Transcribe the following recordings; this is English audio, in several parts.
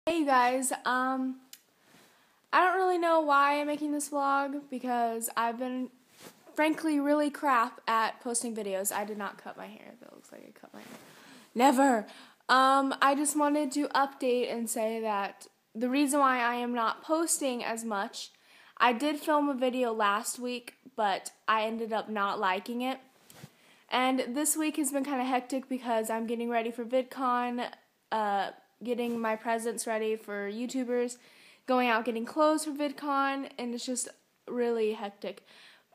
Hey you guys, I don't really know why I'm making this vlog because I've been frankly really crap at posting videos. I did not cut my hair. That looks like I cut my hair. Never. I just wanted to update and say that the reason why I am not posting as much, I did film a video last week, but I ended up not liking it. And this week has been kind of hectic because I'm getting ready for VidCon, getting my presents ready for YouTubers, going out getting clothes for VidCon, and it's just really hectic.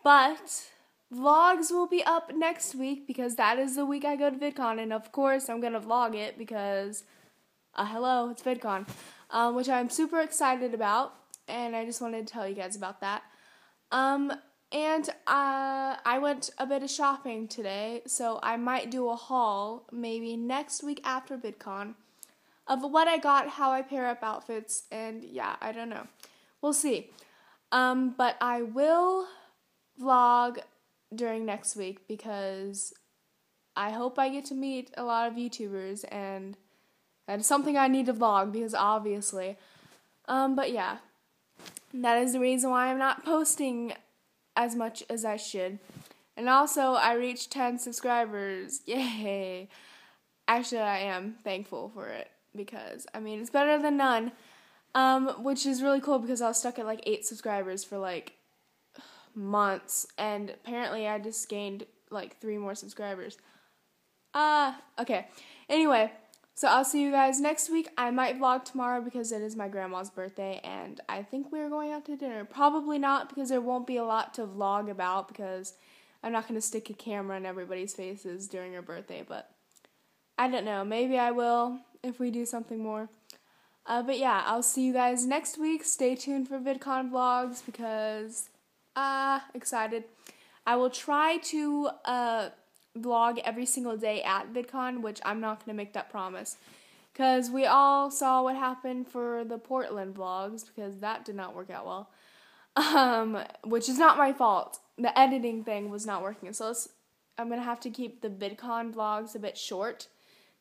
But vlogs will be up next week because that is the week I go to VidCon, and of course I'm going to vlog it because, hello, it's VidCon, which I'm super excited about, and I just wanted to tell you guys about that. And I went a bit of shopping today, so I might do a haul maybe next week after VidCon of what I got, how I pair up outfits, and yeah, I don't know. We'll see. But I will vlog during next week because I hope I get to meet a lot of YouTubers, and that is something I need to vlog because obviously. But yeah, that is the reason why I'm not posting as much as I should. And also, I reached 10 subscribers. Yay! Actually, I am thankful for it because, I mean, it's better than none. Which is really cool because I was stuck at like 8 subscribers for like months, and apparently I just gained like 3 more subscribers. Okay. Anyway, so I'll see you guys next week. I might vlog tomorrow because it is my grandma's birthday, and I think we're going out to dinner. Probably not because there won't be a lot to vlog about because I'm not going to stick a camera in everybody's faces during her birthday, but I don't know. Maybe I will if we do something more. But yeah, I'll see you guys next week. Stay tuned for VidCon vlogs because, excited. I will try to, vlog every single day at VidCon, which I'm not going to make that promise. Because we all saw what happened for the Portland vlogs, because that did not work out well. Which is not my fault. The editing thing was not working. So I'm going to have to keep the VidCon vlogs a bit short,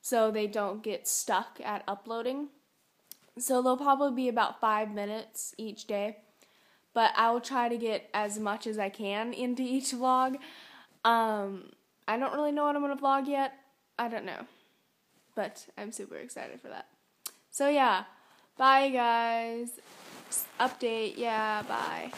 so they don't get stuck at uploading. So they'll probably be about 5 minutes each day. But I will try to get as much as I can into each vlog. I don't really know what I'm going to vlog yet. I don't know. But I'm super excited for that. So yeah. Bye guys. Update. Yeah, bye.